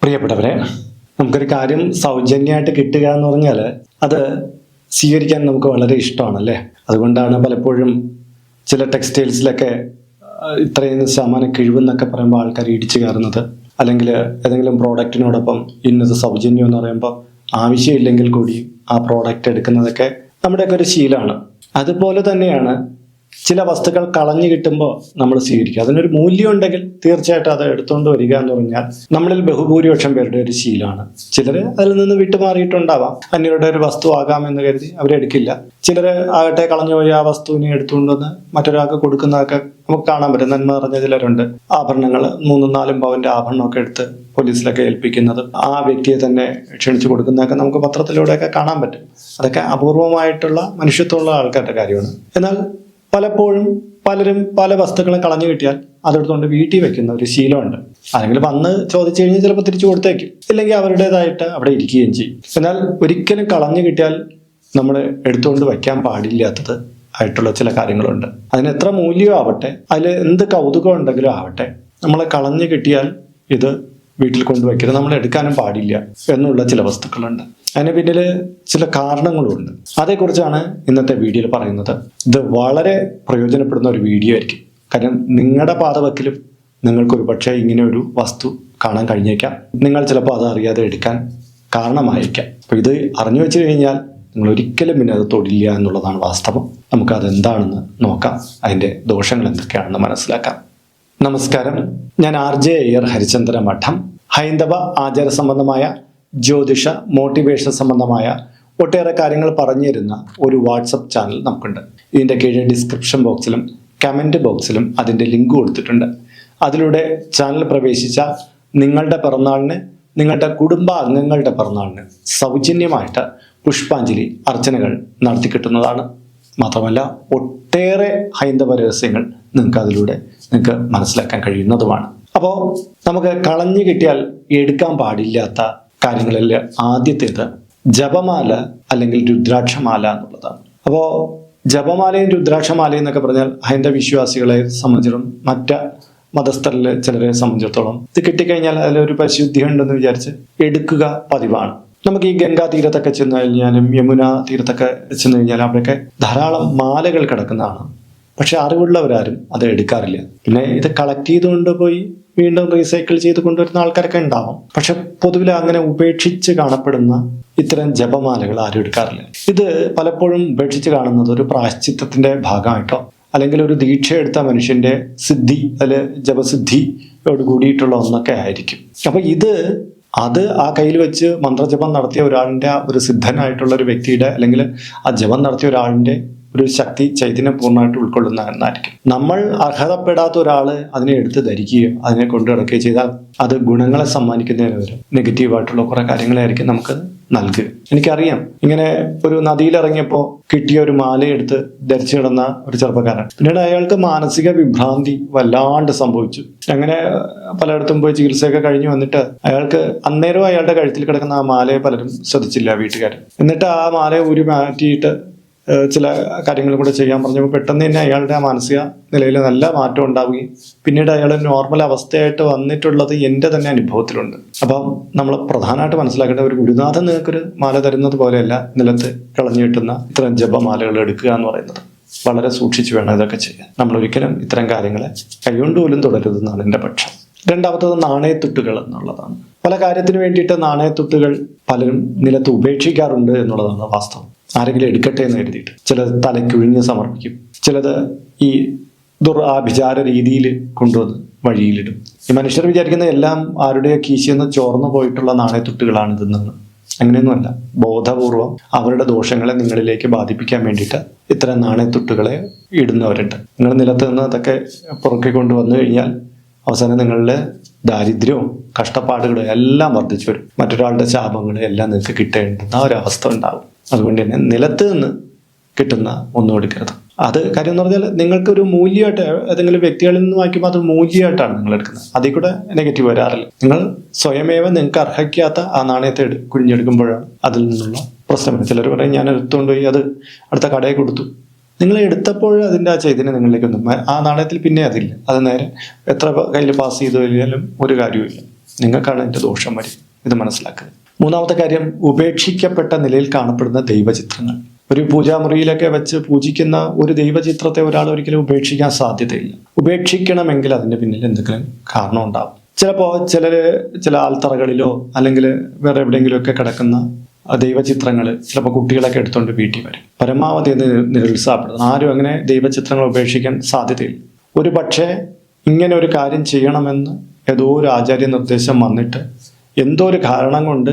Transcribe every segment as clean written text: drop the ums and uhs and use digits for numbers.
പ്രിയപ്പെട്ടവരെ, നമുക്കൊരു കാര്യം സൗജന്യമായിട്ട് കിട്ടുക എന്ന് പറഞ്ഞാൽ അത് സ്വീകരിക്കാൻ നമുക്ക് വളരെ ഇഷ്ടമാണല്ലേ. അതുകൊണ്ടാണ് പലപ്പോഴും ചില ടെക്സ്റ്റൈൽസിലൊക്കെ ഇത്രയും ശതമാനം കിഴിവെന്നൊക്കെ പറയുമ്പോൾ ആൾക്കാർ ഇടിച്ചു കയറുന്നത്, അല്ലെങ്കിൽ ഏതെങ്കിലും പ്രോഡക്റ്റിനോടൊപ്പം ഇന്നത് സൗജന്യം എന്ന് പറയുമ്പോൾ ആവശ്യമില്ലെങ്കിൽ കൂടി ആ പ്രോഡക്റ്റ് എടുക്കുന്നതൊക്കെ നമ്മുടെയൊക്കെ ഒരു ശീലമാണ്. അതുപോലെ തന്നെയാണ് ചില വസ്തുക്കൾ കളഞ്ഞു കിട്ടുമ്പോൾ നമ്മൾ സ്വീകരിക്കുക. അതിനൊരു മൂല്യം ഉണ്ടെങ്കിൽ തീർച്ചയായിട്ടും അത് എടുത്തുകൊണ്ട് വരിക എന്ന് പറഞ്ഞാൽ നമ്മളിൽ ബഹുഭൂരിപക്ഷം പേരുടെ ഒരു ശീലമാണ്. ചിലർ അതിൽ നിന്ന് വിട്ടുമാറിയിട്ടുണ്ടാവാം, അന്യരുടെ ഒരു വസ്തു ആകാമെന്ന് കരുതി അവരെടുക്കില്ല. ചിലർ ആകട്ടെ കളഞ്ഞുപോയി ആ വസ്തുവിനെ എടുത്തുകൊണ്ടുവന്ന് മറ്റൊരാൾക്ക് കൊടുക്കുന്നതൊക്കെ നമുക്ക് കാണാൻ പറ്റും. നന്മ നിറഞ്ഞ ചിലരുണ്ട്, ആഭരണങ്ങൾ 3-4 പവന്റെ ആഭരണമൊക്കെ എടുത്ത് പോലീസിലൊക്കെ ഏൽപ്പിക്കുന്നത്, ആ വ്യക്തിയെ തന്നെ ക്ഷണിച്ചു കൊടുക്കുന്നതൊക്കെ നമുക്ക് പത്രത്തിലൂടെയൊക്കെ കാണാൻ പറ്റും. അതൊക്കെ അപൂർവമായിട്ടുള്ള മനുഷ്യത്വമുള്ള ആൾക്കാരുടെ കാര്യമാണ്. എന്നാൽ പലപ്പോഴും പലരും പല വസ്തുക്കളും കളഞ്ഞു കിട്ടിയാൽ അതെടുത്തുകൊണ്ട് വീട്ടിൽ വെക്കുന്ന ഒരു ശീലമുണ്ട്. ആരെങ്കിലും വന്ന് ചോദിച്ചു കഴിഞ്ഞാൽ ചിലപ്പോൾ തിരിച്ചു കൊടുത്തേക്കും, ഇല്ലെങ്കിൽ അവരുടേതായിട്ട് അവിടെ ഇരിക്കുകയും ചെയ്യും. എന്നാൽ ഒരിക്കലും കളഞ്ഞു കിട്ടിയാൽ നമ്മൾ എടുത്തുകൊണ്ട് വയ്ക്കാൻ പാടില്ലാത്തത് ആയിട്ടുള്ള ചില കാര്യങ്ങളുണ്ട്. അതിന് എത്ര മൂല്യമാവട്ടെ, അതിൽ എന്ത് കൗതുകം ഉണ്ടെങ്കിലും ആവട്ടെ, നമ്മൾ കളഞ്ഞു കിട്ടിയാൽ ഇത് വീട്ടിൽ കൊണ്ടുവയ്ക്കരുത്, നമ്മൾ എടുക്കാനും പാടില്ല എന്നുള്ള ചില വസ്തുക്കളുണ്ട്. അതിന് പിന്നിൽ ചില കാരണങ്ങളുണ്ട്. അതേക്കുറിച്ചാണ് ഇന്നത്തെ വീഡിയോയിൽ പറയുന്നത്. ഇത് വളരെ പ്രയോജനപ്പെടുന്ന ഒരു വീഡിയോ ആയിരിക്കും. കാരണം നിങ്ങളുടെ പാതവക്കിലും നിങ്ങൾക്കൊരു പക്ഷേ ഇങ്ങനെ ഒരു വസ്തു കാണാൻ കഴിഞ്ഞേക്കാം. നിങ്ങൾ ചിലപ്പോൾ അത് അറിയാതെ എടുക്കാൻ കാരണമായിരിക്കാം. അപ്പോൾ ഇത് അറിഞ്ഞു വെച്ച് കഴിഞ്ഞാൽ നിങ്ങൾ ഒരിക്കലും പിന്നെ അത് തൊടില്ല എന്നുള്ളതാണ് വാസ്തവം. നമുക്കതെന്താണെന്ന് നോക്കാം, അതിൻ്റെ ദോഷങ്ങൾ എന്തൊക്കെയാണെന്ന് മനസ്സിലാക്കാം. നമസ്കാരം, ഞാൻ RJ അയ്യർ ഹരിചന്ദ്ര മഠം. ഹൈന്ദവ ആചാര സംബന്ധമായ, ജ്യോതിഷ, മോട്ടിവേഷൻ സംബന്ധമായ ഒട്ടേറെ കാര്യങ്ങൾ പറഞ്ഞു തരുന്ന ഒരു വാട്സപ്പ് ചാനൽ നമുക്കുണ്ട്. ഇതിൻ്റെ കീഴെ ഡിസ്ക്രിപ്ഷൻ ബോക്സിലും കമൻറ്റ് ബോക്സിലും അതിൻ്റെ ലിങ്ക് കൊടുത്തിട്ടുണ്ട്. അതിലൂടെ ചാനൽ പ്രവേശിച്ച നിങ്ങളുടെ പിറന്നാളിന്, നിങ്ങളുടെ കുടുംബ അംഗങ്ങളുടെ പിറന്നാളിന് സൗജന്യമായിട്ട് പുഷ്പാഞ്ജലി അർച്ചനകൾ നടത്തി കിട്ടുന്നതാണ്. മാത്രമല്ല ഒട്ടേറെ ഹൈന്ദവ രഹസ്യങ്ങൾ നിങ്ങൾക്ക് മനസ്സിലാക്കാൻ കഴിയുന്നതുമാണ്. അപ്പോൾ നമുക്ക് കളഞ്ഞു കിട്ടിയാൽ എടുക്കാൻ പാടില്ലാത്ത കാര്യങ്ങളിൽ ആദ്യത്തേത് ജപമാല അല്ലെങ്കിൽ രുദ്രാക്ഷമാല എന്നുള്ളതാണ്. അപ്പോൾ ജപമാലയും രുദ്രാക്ഷമാലയും എന്നൊക്കെ പറഞ്ഞാൽ ഹൈന്ദവ വിശ്വാസികളെ സംബന്ധിച്ചിടത്തോളം, മറ്റ് മതസ്ഥരിലെ ചിലരെ സംബന്ധിച്ചിടത്തോളം ഇത് കിട്ടിക്കഴിഞ്ഞാൽ അതിലൊരു പരിശുദ്ധി ഉണ്ടെന്ന് വിചാരിച്ച് എടുക്കുക പതിവാണ്. നമുക്ക് ഈ ഗംഗാ തീരത്തൊക്കെ ചെന്ന് കഴിഞ്ഞാലും യമുന തീരത്തൊക്കെ ചെന്ന് കഴിഞ്ഞാലും അവിടെയൊക്കെ ധാരാളം മാലകൾ കിടക്കുന്നതാണ്. പക്ഷെ അറിവുള്ളവരാരും അത് എടുക്കാറില്ല. പിന്നെ ഇത് കളക്ട് ചെയ്തുകൊണ്ട് പോയി വീണ്ടും റീസൈക്കിൾ ചെയ്ത് കൊണ്ടുവരുന്ന ആൾക്കാരൊക്കെ ഉണ്ടാവും. പക്ഷെ പൊതുവിൽ അങ്ങനെ ഉപേക്ഷിച്ച് കാണപ്പെടുന്ന ഇത്തരം ജപമാലകൾ ആരും എടുക്കാറില്ല. ഇത് പലപ്പോഴും ഉപേക്ഷിച്ച് കാണുന്നത് ഒരു പ്രായശ്ചിത്തത്തിന്റെ ഭാഗമായിട്ടോ, അല്ലെങ്കിൽ ഒരു ദീക്ഷ എടുത്ത മനുഷ്യന്റെ സിദ്ധി, അതിൽ ജപസിദ്ധിയോട് കൂടിയിട്ടുള്ള ഒന്നൊക്കെ ആയിരിക്കും. അപ്പൊ അത് ആ കയ്യിൽ വെച്ച് മന്ത്രജപം നടത്തിയ ഒരാളിന്റെ, ഒരു സിദ്ധനായിട്ടുള്ള ഒരു വ്യക്തിയുടെ, അല്ലെങ്കിൽ ആ ജപം നടത്തിയ ഒരാളിന്റെ ഒരു ശക്തി ചൈതന്യം പൂർണ്ണമായിട്ട് ഉൾക്കൊള്ളുന്ന എന്നായിരിക്കും. നമ്മൾ അർഹതപ്പെടാത്ത ഒരാൾ അതിനെ എടുത്ത് ധരിക്കുകയോ അതിനെ കൊണ്ടു നടക്കുകയോ ചെയ്താൽ അത് ഗുണങ്ങളെ സമ്മാനിക്കുന്നതിന് വരും നെഗറ്റീവായിട്ടുള്ള കുറെ കാര്യങ്ങളായിരിക്കും നമുക്ക് നൽകുക. എനിക്കറിയാം, ഇങ്ങനെ ഒരു നദിയിലിറങ്ങിയപ്പോൾ കിട്ടിയ ഒരു മാലയെടുത്ത് ധരിച്ചു കിടന്ന ഒരു ചെറുപ്പക്കാരൻ, പിന്നീട് അയാൾക്ക് മാനസിക വിഭ്രാന്തി വല്ലാണ്ട് സംഭവിച്ചു. അങ്ങനെ പലയിടത്തും പോയി ചികിത്സയൊക്കെ കഴിഞ്ഞ് വന്നിട്ട് അയാൾക്ക് അന്നേരം അയാളുടെ കഴുത്തിൽ കിടക്കുന്ന ആ മാലയെ പലരും ശ്രദ്ധിച്ചില്ല, വീട്ടുകാർ. എന്നിട്ട് ആ മാലയെ ഊരി മാറ്റിയിട്ട് ചില കാര്യങ്ങളും കൂടെ ചെയ്യാൻ പറഞ്ഞപ്പോൾ പെട്ടെന്ന് തന്നെ അയാളുടെ ആ മാനസിക നിലയിൽ നല്ല മാറ്റം ഉണ്ടാവുകയും പിന്നീട് അയാൾ നോർമൽ അവസ്ഥയായിട്ട് വന്നിട്ടുള്ളത് എൻ്റെ തന്നെ അനുഭവത്തിലുണ്ട്. അപ്പം നമ്മൾ പ്രധാനമായിട്ട് മനസ്സിലാക്കേണ്ട, ഒരു ഗുരുനാഥൻ നിങ്ങൾക്കൊരു മാല തരുന്നത് പോലെയല്ല നിലത്ത് കളഞ്ഞു കിട്ടുന്ന ഇത്തരം ജപമാലകൾ എടുക്കുക എന്ന് പറയുന്നത്. വളരെ സൂക്ഷിച്ചു വേണം ഇതൊക്കെ ചെയ്യാൻ. നമ്മൾ ഒരിക്കലും ഇത്തരം കാര്യങ്ങളെ കൈകൊണ്ട് പോലും തുടരുതെന്നാണ് എൻ്റെ പക്ഷം. രണ്ടാമത്തത് നാണയത്തുട്ടുകൾ എന്നുള്ളതാണ്. പല കാര്യത്തിന് വേണ്ടിയിട്ട് നാണയത്തുട്ടുകൾ പലരും നിലത്ത് ഉപേക്ഷിക്കാറുണ്ട് എന്നുള്ളതാണ് വാസ്തവം. ആരെങ്കിലും എടുക്കട്ടെ എന്ന് കരുതിയിട്ട് ചിലത് തലയ്ക്കൊഴിഞ്ഞ് സമർപ്പിക്കും, ചിലത് ഈ ദുരാഭിചാര രീതിയിൽ കൊണ്ടുവന്ന് വഴിയിലിടും. ഈ മനുഷ്യർ വിചാരിക്കുന്ന എല്ലാം ആരുടെയോ കീശയെന്ന് ചോർന്നു പോയിട്ടുള്ള നാണയത്തുട്ടുകളാണ് ഇതെന്നാണ്. അങ്ങനെയൊന്നുമല്ല. ബോധപൂർവം അവരുടെ ദോഷങ്ങളെ നിങ്ങളിലേക്ക് ബാധിപ്പിക്കാൻ വേണ്ടിയിട്ട് ഇത്തരം നാണയത്തുട്ടുകളെ ഇടുന്നവരുണ്ട്. നിങ്ങൾ നിലത്ത് നിന്ന് അതൊക്കെ പുറകെ കൊണ്ടുവന്നു കഴിഞ്ഞാൽ അവസാനം നിങ്ങളുടെ ദാരിദ്ര്യവും കഷ്ടപ്പാടുകളും എല്ലാം വർദ്ധിച്ചു വരും. മറ്റൊരാളുടെ ശാപങ്ങളും എല്ലാം നിങ്ങൾക്ക് കിട്ടേണ്ടുന്ന ഒരവസ്ഥ ഉണ്ടാകും. അതുകൊണ്ട് തന്നെ നിലത്ത് നിന്ന് കിട്ടുന്ന ഒന്നും എടുക്കരുത്. അത് കാര്യം എന്ന് പറഞ്ഞാൽ നിങ്ങൾക്കൊരു മൂല്യമായിട്ട് ഏതെങ്കിലും വ്യക്തികളിൽ നിന്ന് വായിക്കുമ്പോൾ അത് മൂല്യമായിട്ടാണ് നിങ്ങൾ എടുക്കുന്നത്. അതിൽ കൂടെ നെഗറ്റീവ് വരാറില്ല. നിങ്ങൾ സ്വയമേവ നിങ്ങൾക്ക് അർഹിക്കാത്ത ആ നാണയത്തെ കുഴിഞ്ഞെടുക്കുമ്പോഴാണ് അതിൽ നിന്നുള്ള പ്രശ്നം. ചിലർ പറയും, ഞാൻ എടുത്തുകൊണ്ട് പോയി അത് അടുത്ത കടയിൽ കൊടുത്തു. നിങ്ങൾ എടുത്തപ്പോൾ അതിൻ്റെ ആ ചൈതന്യം നിങ്ങളിലേക്കൊന്നും, ആ നാണയത്തിൽ പിന്നെ അതില്ല. അത് നേരെ എത്ര കയ്യിൽ പാസ് ചെയ്ത് കഴിഞ്ഞാലും ഒരു കാര്യമില്ല. നിങ്ങൾക്കാണ് അതിൻ്റെ ദോഷം വരും. ഇത് മനസ്സിലാക്കുക. മൂന്നാമത്തെ കാര്യം, ഉപേക്ഷിക്കപ്പെട്ട നിലയിൽ കാണപ്പെടുന്ന ദൈവചിത്രങ്ങൾ. ഒരു പൂജാമുറിയിലൊക്കെ വെച്ച് പൂജിക്കുന്ന ഒരു ദൈവചിത്രത്തെ ഒരാൾ ഒരിക്കലും ഉപേക്ഷിക്കാൻ സാധ്യതയില്ല. ഉപേക്ഷിക്കണമെങ്കിൽ അതിൻ്റെ പിന്നിൽ എന്തെങ്കിലും കാരണം ഉണ്ടാവും. ചിലപ്പോൾ ചില ആൽത്തറകളിലോ അല്ലെങ്കിൽ വേറെ എവിടെയെങ്കിലുമൊക്കെ കിടക്കുന്ന ദൈവചിത്രങ്ങൾ ചിലപ്പോൾ കുട്ടികളൊക്കെ എടുത്തുകൊണ്ട് വീട്ടിൽ വരും. പരമാവധി അത് നിരുത്സാഹപ്പെടുത്തുന്നു. ആരും അങ്ങനെ ദൈവചിത്രങ്ങൾ ഉപേക്ഷിക്കാൻ സാധ്യതയില്ല. ഒരു പക്ഷേ ഇങ്ങനെ ഒരു കാര്യം ചെയ്യണമെന്ന് ഏതോ ഒരു ആചാര്യ നിർദ്ദേശം വന്നിട്ട് എന്തോ ഒരു കാരണം കൊണ്ട്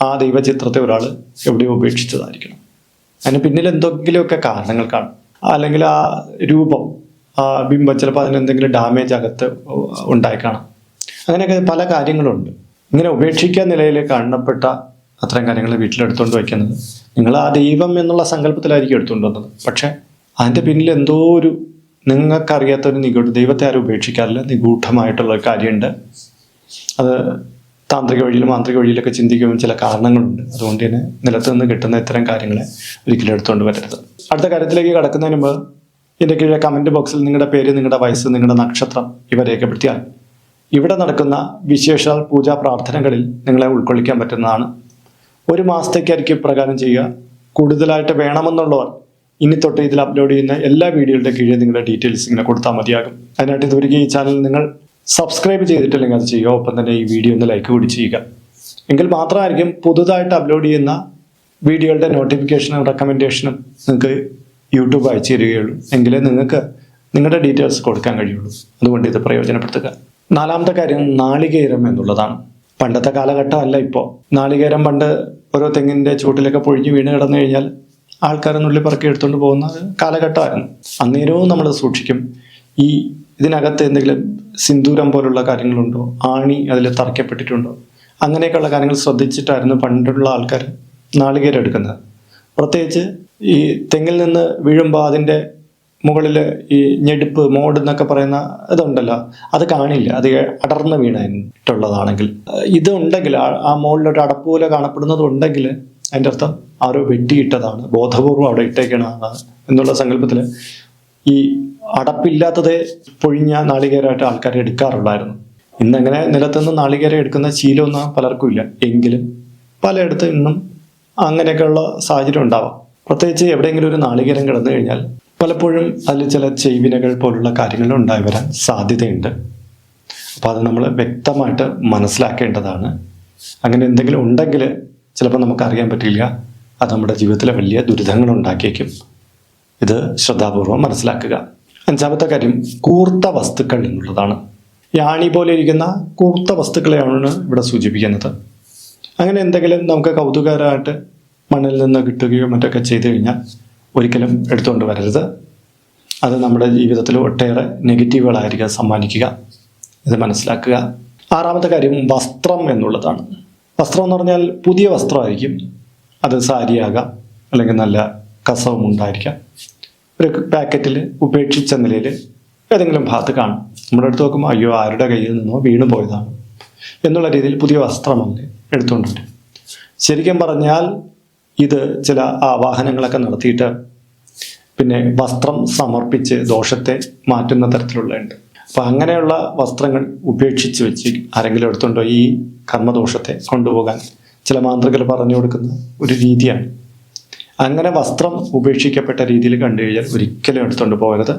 ആ ദൈവചിത്രത്തെ ഒരാൾ എവിടെയോ ഉപേക്ഷിച്ചതായിരിക്കണം. അതിന് പിന്നിൽ എന്തെങ്കിലുമൊക്കെ കാരണങ്ങൾ കാണും. അല്ലെങ്കിൽ ആ രൂപം, ആ ബിംബം ചിലപ്പോൾ അതിനെന്തെങ്കിലും ഡാമേജ് അകത്ത് ഉണ്ടായി കാണാം. അങ്ങനെയൊക്കെ പല കാര്യങ്ങളുണ്ട്. ഇങ്ങനെ ഉപേക്ഷിക്കാൻ നിലയിൽ കാണപ്പെട്ട അത്തരം കാര്യങ്ങൾ വീട്ടിലെടുത്തുകൊണ്ട് വയ്ക്കുന്നത്, നിങ്ങൾ ആ ദൈവം എന്നുള്ള സങ്കല്പത്തിലായിരിക്കും എടുത്തുകൊണ്ട് വന്നത്. പക്ഷെ അതിൻ്റെ പിന്നിൽ എന്തോ ഒരു നിങ്ങൾക്കറിയാത്തൊരു ദൈവത്തെ ആരും ഉപേക്ഷിക്കാറില്ല, നിഗൂഢമായിട്ടുള്ള ഒരു കാര്യമുണ്ട്. അത് താന്ത്രിക വഴിയിലും മാന്ത്രിക വഴിയിലൊക്കെ ചിന്തിക്കുമ്പോൾ ചില കാരണങ്ങളുണ്ട്. അതുകൊണ്ട് തന്നെ നിലത്ത് നിന്ന് കിട്ടുന്ന ഇത്തരം കാര്യങ്ങളെ ഒരിക്കലും എടുത്തുകൊണ്ട് വരരുത്. അടുത്ത കാര്യത്തിലേക്ക് കടക്കുന്നതിന് മുമ്പ് ഇതിൻ്റെ കീഴെ കമൻറ്റ് ബോക്സിൽ നിങ്ങളുടെ പേര്, നിങ്ങളുടെ വയസ്സ്, നിങ്ങളുടെ നക്ഷത്രം ഇവ രേഖപ്പെടുത്തിയാൽ ഇവിടെ നടക്കുന്ന വിശേഷാൽ പൂജാ പ്രാർത്ഥനകളിൽ നിങ്ങളെ ഉൾക്കൊള്ളിക്കാൻ പറ്റുന്നതാണ്. 1 മാസത്തേക്കായിരിക്കും പ്രകാരം ചെയ്യുക. കൂടുതലായിട്ട് വേണമെന്നുള്ളവർ ഇനി തൊട്ട് ഇതിൽ അപ്ലോഡ് ചെയ്യുന്ന എല്ലാ വീഡിയോയുടെ കീഴിൽ നിങ്ങളുടെ ഡീറ്റെയിൽസ് ഇങ്ങനെ കൊടുത്താൽ മതിയാകും. അതിനായിട്ട് ഇതുവരെ ഈ ചാനൽ നിങ്ങൾ സബ്സ്ക്രൈബ് ചെയ്തിട്ടില്ലെങ്കിൽ അത് ചെയ്യുക. ഒപ്പം തന്നെ ഈ വീഡിയോ ഒന്ന് ലൈക്ക് കൂടി ചെയ്യുക. എങ്കിൽ മാത്രമായിരിക്കും പുതുതായിട്ട് അപ്ലോഡ് ചെയ്യുന്ന വീഡിയോയുടെ നോട്ടിഫിക്കേഷനും റെക്കമെൻഡേഷനും നിങ്ങൾക്ക് യൂട്യൂബ് അയച്ചു തരികയുള്ളൂ. എങ്കിലേ നിങ്ങൾക്ക് നിങ്ങളുടെ ഡീറ്റെയിൽസ് കൊടുക്കാൻ കഴിയുള്ളൂ. അതുകൊണ്ട് ഇത് പ്രയോജനപ്പെടുത്തുക. 4ാമത്തെ കാര്യം, നാളികേരം എന്നുള്ളതാണ്. പണ്ടത്തെ കാലഘട്ടം അല്ല ഇപ്പോൾ. നാളികേരം പണ്ട് ഓരോ തെങ്ങിൻ്റെ ചൂട്ടിലൊക്കെ പൊഴിഞ്ഞ് വീണ് കിടന്നു കഴിഞ്ഞാൽ ആൾക്കാർ നുള്ളി പറക്കി എടുത്തുകൊണ്ട് പോകുന്ന കാലഘട്ടമായിരുന്നു. അന്നേരവും നമ്മൾ സൂക്ഷിക്കും. ഇതിനകത്ത് എന്തെങ്കിലും സിന്ദൂരം പോലുള്ള കാര്യങ്ങളുണ്ടോ, ആണി അതിൽ തറയ്ക്കപ്പെട്ടിട്ടുണ്ടോ, അങ്ങനെയൊക്കെയുള്ള കാര്യങ്ങൾ ശ്രദ്ധിച്ചിട്ടായിരുന്നു പണ്ടുള്ള ആൾക്കാർ നാളികേരം എടുക്കുന്നത്. പ്രത്യേകിച്ച് ഈ തെങ്ങിൽ നിന്ന് വീഴുമ്പോൾ അതിൻ്റെ മുകളിൽ ഈ ഞെടുപ്പ്, മോഡ് എന്നൊക്കെ പറയുന്ന ഇതുണ്ടല്ലോ, അത് കാണില്ല. അത് അടർന്ന് വീണിട്ടുള്ളതാണെങ്കിൽ ഇത് ഉണ്ടെങ്കിൽ, ആ മുകളിലൊരു അടപ്പ് പോലെ കാണപ്പെടുന്നത് ഉണ്ടെങ്കിൽ അതിൻ്റെ അർത്ഥം ആരോ വെട്ടിയിട്ടതാണ്, ബോധപൂർവം അവിടെ ഇട്ടേക്കണതാണ് എന്നുള്ള സങ്കല്പത്തിൽ ഈ അടപ്പില്ലാത്തതേ പൊഴിഞ്ഞ നാളികേരമായിട്ട് ആൾക്കാർ എടുക്കാറുള്ളായിരുന്നു. ഇന്നങ്ങനെ നിലത്തുനിന്ന് നാളികേരം എടുക്കുന്ന ശീലമൊന്നും പലർക്കും ഇല്ല. എങ്കിലും പലയിടത്തും ഇന്നും അങ്ങനെയൊക്കെയുള്ള സാഹചര്യം ഉണ്ടാവാം. പ്രത്യേകിച്ച് എവിടെയെങ്കിലും ഒരു നാളികേരം കിടന്നു കഴിഞ്ഞാൽ പലപ്പോഴും അതിൽ ചില ചെയ്വിനകൾ പോലുള്ള കാര്യങ്ങൾ ഉണ്ടായി വരാൻ സാധ്യതയുണ്ട്. അപ്പോൾ അത് നമ്മൾ വ്യക്തമായിട്ട് മനസ്സിലാക്കേണ്ടതാണ്. അങ്ങനെ എന്തെങ്കിലും ഉണ്ടെങ്കിൽ ചിലപ്പോൾ നമുക്കറിയാൻ പറ്റില്ല, അത് നമ്മുടെ ജീവിതത്തിലെ വലിയ ദുരിതങ്ങൾ ഉണ്ടാക്കിയേക്കും. ഇത് ശ്രദ്ധാപൂർവം മനസ്സിലാക്കുക. 5ാമത്തെ കാര്യം, കൂർത്ത വസ്തുക്കൾ എന്നുള്ളതാണ്. യാണി പോലെ ഇരിക്കുന്ന കൂർത്ത വസ്തുക്കളെയാണ് ഇവിടെ സൂചിപ്പിക്കുന്നത്. അങ്ങനെ എന്തെങ്കിലും നമുക്ക് കൗതുകകരമായിട്ട് മണ്ണിൽ നിന്ന് കിട്ടുകയോ മറ്റൊക്കെ ചെയ്തു കഴിഞ്ഞാൽ ഒരിക്കലും എടുത്തുകൊണ്ട് വരരുത്. അത് നമ്മുടെ ജീവിതത്തിൽ ഒട്ടേറെ നെഗറ്റീവുകളായിരിക്കും സമ്മാനിക്കുക. ഇത് മനസ്സിലാക്കുക. 6ാമത്തെ കാര്യം, വസ്ത്രം എന്നുള്ളതാണ്. വസ്ത്രം എന്ന് പറഞ്ഞാൽ പുതിയ വസ്ത്രമായിരിക്കും. അത് സാരിയാകാം, അല്ലെങ്കിൽ നല്ല കസവും ഉണ്ടായിരിക്കാം. ഒരു പാക്കറ്റിൽ ഉപേക്ഷിച്ച നിലയിൽ ഏതെങ്കിലും ഭാഗത്ത് കാണും. നമ്മുടെ അടുത്ത് നോക്കുമ്പോൾ അയ്യോ ആരുടെ കയ്യിൽ നിന്നോ വീണു പോയതാണ് എന്നുള്ള രീതിയിൽ പുതിയ വസ്ത്രമല്ലേ എടുത്തുകൊണ്ട് വരും. ശരിക്കും പറഞ്ഞാൽ ഇത് ചില ആവാഹനങ്ങളൊക്കെ നടത്തിയിട്ട് പിന്നെ വസ്ത്രം സമർപ്പിച്ച് ദോഷത്തെ മാറ്റുന്ന തരത്തിലുള്ളതുണ്ട്. അപ്പം അങ്ങനെയുള്ള വസ്ത്രങ്ങൾ ഉപേക്ഷിച്ച് വെച്ച് ആരെങ്കിലും എടുത്തുകൊണ്ടോ ഈ കർമ്മദോഷത്തെ കൊണ്ടുപോകാൻ ചില മാന്ത്രികർ പറഞ്ഞു കൊടുക്കുന്ന ഒരു രീതിയാണ്. അങ്ങനെ വസ്ത്രം ഉപേക്ഷിക്കപ്പെട്ട രീതിയിൽ കണ്ടു കഴിഞ്ഞാൽ ഒരിക്കലും എടുത്തുകൊണ്ട് പോകരുത്.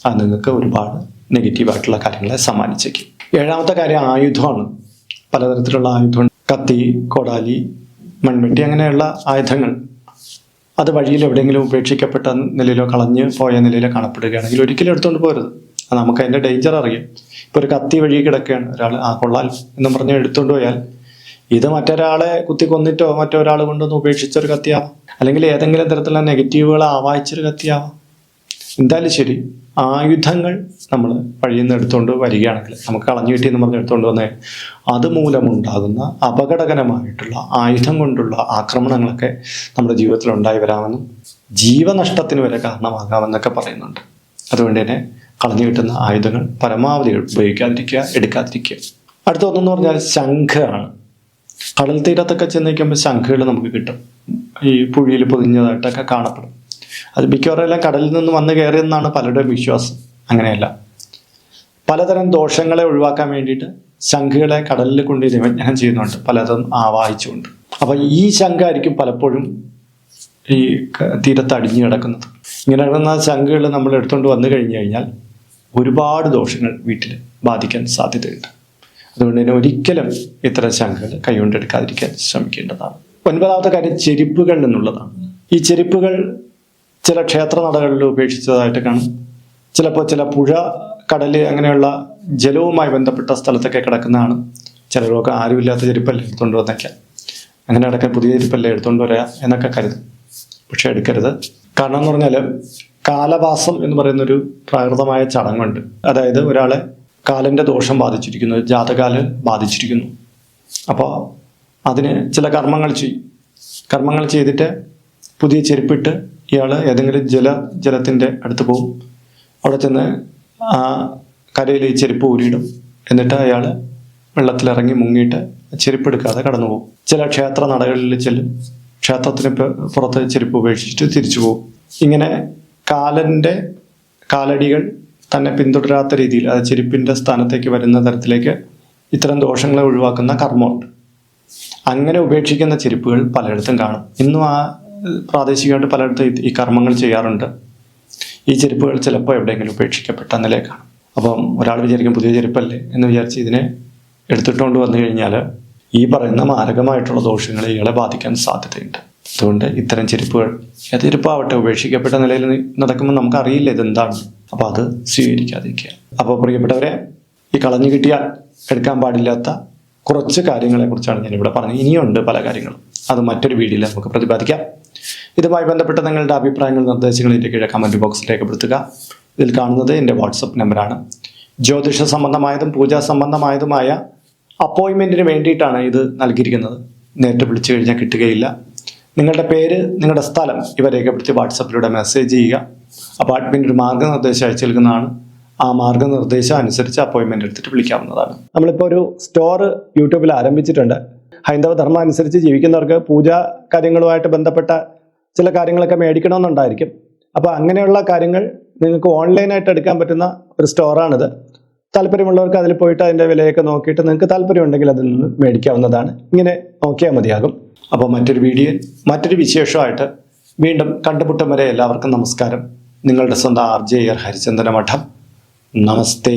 അത് നിങ്ങൾക്ക് ഒരുപാട് നെഗറ്റീവായിട്ടുള്ള കാര്യങ്ങളെ സമ്മാനിച്ചേക്കും. 7ാമത്തെ കാര്യം, ആയുധമാണ്. പലതരത്തിലുള്ള ആയുധം, കത്തി, കോടാലി, മൺവെട്ടി, അങ്ങനെയുള്ള ആയുധങ്ങൾ അത് വഴിയിൽ എവിടെയെങ്കിലും ഉപേക്ഷിക്കപ്പെട്ട നിലയിലോ കളഞ്ഞ് പോയ നിലയിലോ കാണപ്പെടുകയാണെങ്കിൽ ഒരിക്കലും എടുത്തുകൊണ്ട് പോകരുത്. നമുക്ക് അതിൻ്റെ ഡേഞ്ചർ അറിയാം. ഇപ്പോൾ ഒരു കത്തി വഴി കിടക്കുകയാണ്, ഒരാൾ കൊള്ളാൽ എന്നും പറഞ്ഞ് എടുത്തുകൊണ്ട് പോയാൽ ഇത് മറ്റൊരാളെ കുത്തി കൊന്നിട്ടോ മറ്റൊരാൾ കൊണ്ടൊന്ന് ഉപേക്ഷിച്ചൊരു കത്തിയാവാം, അല്ലെങ്കിൽ ഏതെങ്കിലും തരത്തിലുള്ള നെഗറ്റീവുകൾ ആവാഹിച്ചൊരു കത്തിയാവാം. എന്തായാലും ശരി, ആയുധങ്ങൾ നമ്മൾ വഴിയിൽ നിന്ന് എടുത്തുകൊണ്ട് വരികയാണെങ്കിൽ, നമുക്ക് കളഞ്ഞു കിട്ടിയെന്ന് പറഞ്ഞ് എടുത്തുകൊണ്ട് വന്നാൽ അതുമൂലമുണ്ടാകുന്ന അപകടകരമായിട്ടുള്ള ആയുധം കൊണ്ടുള്ള ആക്രമണങ്ങളൊക്കെ നമ്മുടെ ജീവിതത്തിൽ ഉണ്ടായി വരാമെന്നും ജീവനഷ്ടത്തിന് വരെ കാരണമാകാമെന്നൊക്കെ പറയുന്നുണ്ട്. അതുകൊണ്ട് തന്നെ കളഞ്ഞു കിട്ടുന്ന ആയുധങ്ങൾ പരമാവധി ഉപയോഗിക്കാതിരിക്കുക, എടുക്കാതിരിക്കുക. അടുത്ത ഒന്നെന്ന് പറഞ്ഞാൽ ശംഖാണ്. കടൽ തീരത്തൊക്കെ ചെന്ന് നിൽക്കുമ്പോൾ ശംഖുകൾ നമുക്ക് കിട്ടും. ഈ പുഴിയിൽ പൊതിഞ്ഞതായിട്ടൊക്കെ കാണപ്പെടും. അത് മിക്കവാറും എല്ലാം കടലിൽ നിന്ന് വന്ന് കയറിയെന്നാണ് പലരുടെയും വിശ്വാസം. അങ്ങനെയല്ല, പലതരം ദോഷങ്ങളെ ഒഴിവാക്കാൻ വേണ്ടിയിട്ട് ശംഖുകളെ കടലിൽ കൊണ്ട് നിമജ്ജനം ചെയ്യുന്നുണ്ട്, പലതും ആവാഹിച്ചുകൊണ്ട്. അപ്പം ഈ ശംഖായിരിക്കും പലപ്പോഴും ഈ തീരത്ത് അടിഞ്ഞു കിടക്കുന്നത്. ഇങ്ങനെ കിടക്കുന്ന ശംഖുകൾ നമ്മൾ എടുത്തുകൊണ്ട് വന്നു കഴിഞ്ഞു കഴിഞ്ഞാൽ ഒരുപാട് ദോഷങ്ങൾ വീട്ടിൽ ബാധിക്കാൻ സാധ്യതയുണ്ട്. അതുകൊണ്ട് തന്നെ ഒരിക്കലും ഇത്തരം ശംഖുകൾ കൈകൊണ്ടെടുക്കാതിരിക്കാൻ ശ്രമിക്കേണ്ടതാണ്. 9ാമത്തെ കാര്യം ചെരുപ്പുകൾ എന്നുള്ളതാണ്. ഈ ചെരുപ്പുകൾ ചില ക്ഷേത്ര നടകളിൽ ഉപേക്ഷിച്ചതായിട്ട് കാണും. ചിലപ്പോൾ ചില പുഴ, കടല് അങ്ങനെയുള്ള ജലവുമായി ബന്ധപ്പെട്ട സ്ഥലത്തൊക്കെ കിടക്കുന്നതാണ്. ചിലരൊക്കെ ആരുമില്ലാത്ത ചെരുപ്പല്ലേ എടുത്തുകൊണ്ട് വന്നേക്കാം, അങ്ങനെ കിടക്കാൻ പുതിയ ചെരുപ്പല്ലേ എടുത്തുകൊണ്ട് വരാം എന്നൊക്കെ കരുതും. പക്ഷെ എടുക്കരുത്. കാരണം എന്ന് പറഞ്ഞാൽ കാലവാസം എന്ന് പറയുന്നൊരു പ്രാകൃതമായ ചടങ്ങുണ്ട്. അതായത് ഒരാളെ കാലിൻ്റെ ദോഷം ബാധിച്ചിരിക്കുന്നു, ജാതകാല് ബാധിച്ചിരിക്കുന്നു. അപ്പോൾ അതിന് ചില കർമ്മങ്ങൾ ചെയ്യും. കർമ്മങ്ങൾ ചെയ്തിട്ട് പുതിയ ചെരുപ്പിട്ട് ഇയാൾ ഏതെങ്കിലും ജലത്തിൻ്റെ അടുത്ത് പോകും. അവിടെ ചെന്ന് ആ കരയിൽ ഈ ചെരുപ്പ് ഊരിയിടും. എന്നിട്ട് അയാൾ വെള്ളത്തിലിറങ്ങി മുങ്ങിയിട്ട് ചെരുപ്പെടുക്കാതെ കടന്നു പോകും. ചില ക്ഷേത്ര നടകളിൽ ചെല്ലും, ക്ഷേത്രത്തിന് പുറത്ത് ചെരുപ്പ് ഉപേക്ഷിച്ചിട്ട് തിരിച്ചു പോകും. ഇങ്ങനെ കാലടികൾ തന്നെ പിന്തുടരാത്ത രീതിയിൽ, അത് ചെരുപ്പിൻ്റെ സ്ഥാനത്തേക്ക് വരുന്ന തരത്തിലേക്ക് ഇത്തരം ദോഷങ്ങളെ ഒഴിവാക്കുന്ന കർമ്മമുണ്ട്. അങ്ങനെ ഉപേക്ഷിക്കുന്ന ചെരുപ്പുകൾ പലയിടത്തും കാണും. ഇന്നും പ്രാദേശികമായിട്ട് പലയിടത്തും ഈ കർമ്മങ്ങൾ ചെയ്യാറുണ്ട്. ഈ ചെരുപ്പുകൾ ചിലപ്പോൾ എവിടെയെങ്കിലും ഉപേക്ഷിക്കപ്പെട്ട നിലയിൽ കാണും. അപ്പം ഒരാൾ വിചാരിക്കും പുതിയ ചെരുപ്പല്ലേ എന്ന് വിചാരിച്ച് ഇതിനെ എടുത്തിട്ടുകൊണ്ട് വന്നു കഴിഞ്ഞാൽ ഈ പറയുന്ന മാരകമായിട്ടുള്ള ദോഷങ്ങൾ ഇയാളെ ബാധിക്കാൻ സാധ്യതയുണ്ട്. അതുകൊണ്ട് ഇത്തരം ചെരുപ്പുകൾ, ഏത് ചെരുപ്പാവട്ടെ, ഉപേക്ഷിക്കപ്പെട്ട നിലയിൽ നടക്കുമ്പോൾ നമുക്കറിയില്ല ഇതെന്താണ്. അപ്പോൾ അത് സ്വീകരിക്കാതിരിക്കുക. അപ്പോൾ പ്രിയപ്പെട്ടവരെ, ഈ കളഞ്ഞു കിട്ടിയാൽ എടുക്കാൻ പാടില്ലാത്ത കുറച്ച് കാര്യങ്ങളെക്കുറിച്ചാണ് ഞാനിവിടെ പറഞ്ഞത്. ഇനിയുണ്ട് പല കാര്യങ്ങളും, അത് മറ്റൊരു വീഡിയോയിൽ നമുക്ക് പ്രതിപാദിക്കാം. ഇതുമായി ബന്ധപ്പെട്ട നിങ്ങളുടെ അഭിപ്രായങ്ങൾ, നിർദ്ദേശങ്ങൾ എൻ്റെ കീഴെ കമൻറ്റ് ബോക്സിൽ രേഖപ്പെടുത്തുക. ഇതിൽ കാണുന്നത് എൻ്റെ വാട്സപ്പ് നമ്പറാണ്. ജ്യോതിഷ സംബന്ധമായതും പൂജാ സംബന്ധമായതുമായ അപ്പോയിൻമെൻറ്റിന് വേണ്ടിയിട്ടാണ് ഇത് നൽകിയിരിക്കുന്നത്. നേരിട്ട് വിളിച്ചു കഴിഞ്ഞാൽ കിട്ടുകയില്ല. നിങ്ങളുടെ പേര്, നിങ്ങളുടെ സ്ഥലം ഇവ രേഖപ്പെടുത്തി വാട്സപ്പിലൂടെ മെസ്സേജ് ചെയ്യുക. അപ്പോൾ അഡ്മിൻ ഒരു മാർഗ്ഗനിർദ്ദേശം അയച്ചു നൽകുന്നതാണ്. ആ മാർഗ്ഗനിർദ്ദേശം അനുസരിച്ച് അപ്പോയിൻമെൻ്റ് എടുത്തിട്ട് വിളിക്കാവുന്നതാണ്. നമ്മളിപ്പോൾ ഒരു സ്റ്റോർ യൂട്യൂബിൽ ആരംഭിച്ചിട്ടുണ്ട്. ഹൈന്ദവ ധർമ്മം അനുസരിച്ച് ജീവിക്കുന്നവർക്ക് പൂജാ കാര്യങ്ങളുമായിട്ട് ബന്ധപ്പെട്ട ചില കാര്യങ്ങളൊക്കെ മേടിക്കണമെന്നുണ്ടായിരിക്കും. അപ്പോൾ അങ്ങനെയുള്ള കാര്യങ്ങൾ നിങ്ങൾക്ക് ഓൺലൈനായിട്ട് എടുക്കാൻ പറ്റുന്ന ഒരു സ്റ്റോറാണിത്. താല്പര്യമുള്ളവർക്ക് അതിൽ പോയിട്ട് അതിൻ്റെ വിലയൊക്കെ നോക്കിയിട്ട് നിങ്ങൾക്ക് താല്പര്യമുണ്ടെങ്കിൽ അതിൽ നിന്ന് മേടിക്കാവുന്നതാണ്. ഇങ്ങനെ നോക്കിയാൽ മതിയാകും. അപ്പോൾ മറ്റൊരു വീഡിയോയിൽ മറ്റൊരു വിശേഷമായിട്ട് വീണ്ടും കണ്ടുമുട്ടും വരെ എല്ലാവർക്കും നമസ്കാരം. നിങ്ങളുടെ സ്വന്തം RJ ഹരിചന്ദന മഠം. നമസ്തേ.